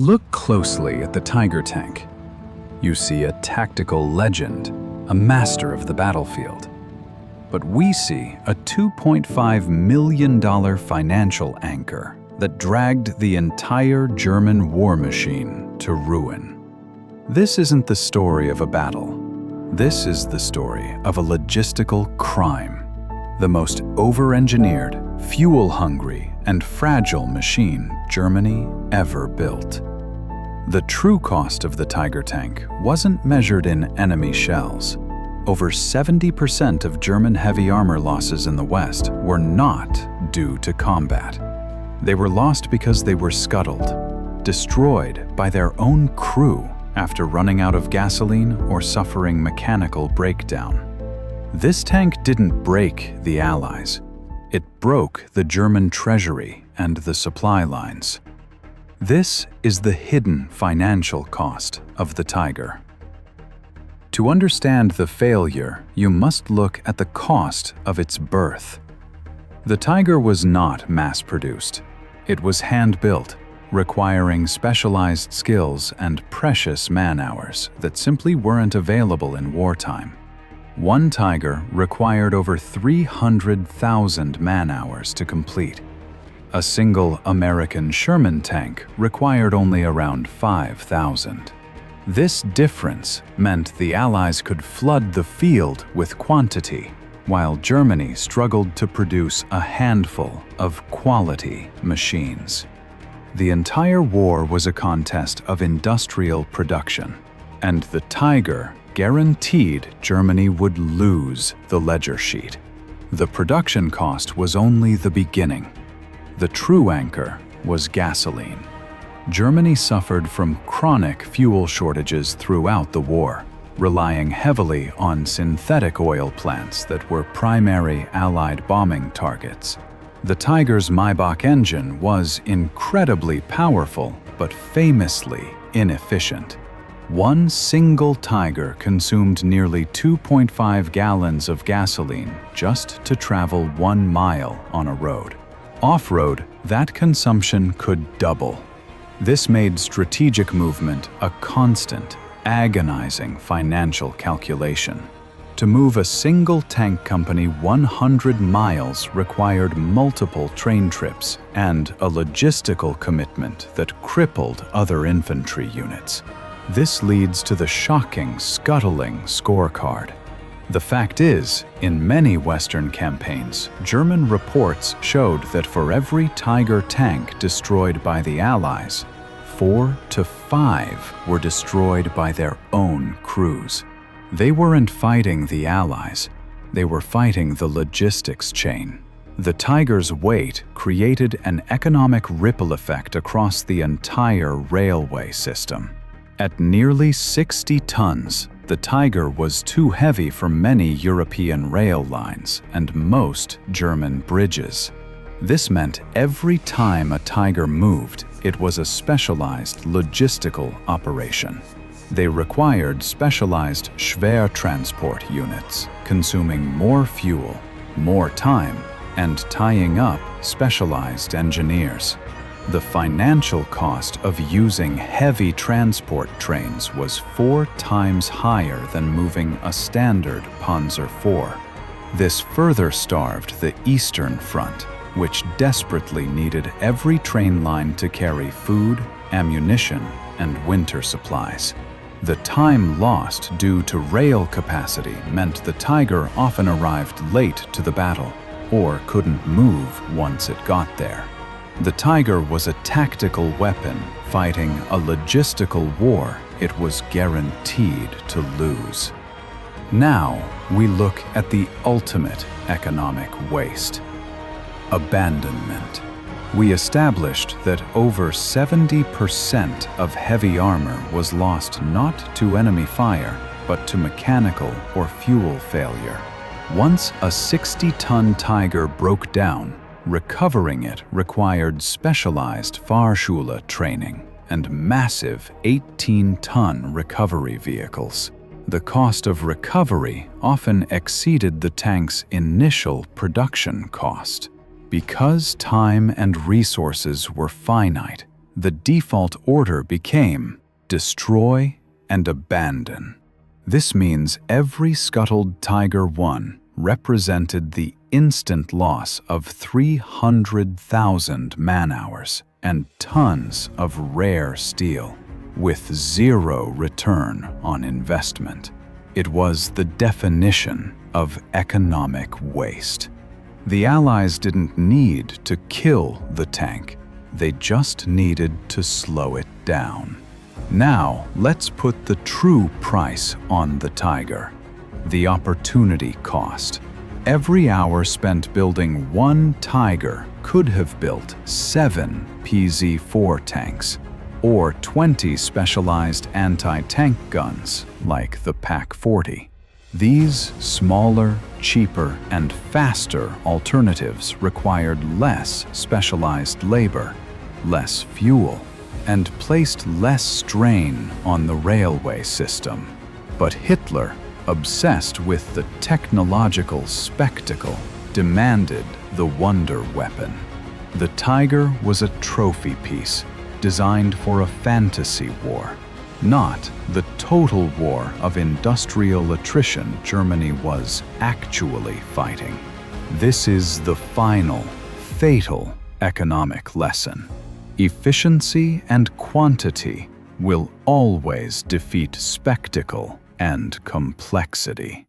Look closely at the Tiger tank. You see a tactical legend, a master of the battlefield. But we see a $2.5 million financial anchor that dragged the entire German war machine to ruin. This isn't the story of a battle. This is the story of a logistical crime, the most over-engineered, fuel-hungry, and fragile machine Germany ever built. The true cost of the Tiger tank wasn't measured in enemy shells. Over 70% of German heavy armor losses in the West were not due to combat. They were lost because they were scuttled, destroyed by their own crew after running out of gasoline or suffering mechanical breakdown. This tank didn't break the Allies. It broke the German treasury and the supply lines. This is the hidden financial cost of the Tiger. To understand the failure, you must look at the cost of its birth. The Tiger was not mass-produced. It was hand-built, requiring specialized skills and precious man-hours that simply weren't available in wartime. One Tiger required over 300,000 man-hours to complete. A single American Sherman tank required only around 5,000. This difference meant the Allies could flood the field with quantity, while Germany struggled to produce a handful of quality machines. The entire war was a contest of industrial production, and the Tiger guaranteed Germany would lose the ledger sheet. The production cost was only the beginning. The true anchor was gasoline. Germany suffered from chronic fuel shortages throughout the war, relying heavily on synthetic oil plants that were primary Allied bombing targets. The Tiger's Maybach engine was incredibly powerful, but famously inefficient. One single Tiger consumed nearly 2.5 gallons of gasoline just to travel 1 mile on a road. Off-road, that consumption could double. This made strategic movement a constant, agonizing financial calculation. To move a single tank company 100 miles required multiple train trips and a logistical commitment that crippled other infantry units. This leads to the shocking Scuttling Scorecard. The fact is, in many Western campaigns, German reports showed that for every Tiger tank destroyed by the Allies, 4 to 5 were destroyed by their own crews. They weren't fighting the Allies, they were fighting the logistics chain. The Tiger's weight created an economic ripple effect across the entire railway system. At nearly 60 tons, the Tiger was too heavy for many European rail lines and most German bridges. This meant every time a Tiger moved, it was a specialized logistical operation. They required specialized Schwertransport units, consuming more fuel, more time, and tying up specialized engineers. The financial cost of using heavy transport trains was 4 times higher than moving a standard Panzer IV. This further starved the Eastern Front, which desperately needed every train line to carry food, ammunition, and winter supplies. The time lost due to rail capacity meant the Tiger often arrived late to the battle, or couldn't move once it got there. The Tiger was a tactical weapon fighting a logistical war it was guaranteed to lose. Now we look at the ultimate economic waste: abandonment. We established that over 70% of heavy armor was lost not to enemy fire, but to mechanical or fuel failure. Once a 60-ton Tiger broke down, recovering it required specialized Fahrschule training and massive 18-ton recovery vehicles. The cost of recovery often exceeded the tank's initial production cost. Because time and resources were finite, the default order became destroy and abandon. This means every scuttled Tiger 1 represented the instant loss of 300,000 man-hours and tons of rare steel, with zero return on investment. It was the definition of economic waste. The Allies didn't need to kill the tank, they just needed to slow it down. Now, let's put the true price on the Tiger: the opportunity cost. Every hour spent building one Tiger could have built 7 PZ-4 tanks, or 20 specialized anti-tank guns like the PaK-40. These smaller, cheaper, and faster alternatives required less specialized labor, less fuel, and placed less strain on the railway system. But Hitler, obsessed with the technological spectacle, demanded the wonder weapon. The Tiger was a trophy piece designed for a fantasy war, not the total war of industrial attrition Germany was actually fighting. This is the final, fatal economic lesson. Efficiency and quantity will always defeat spectacle and complexity.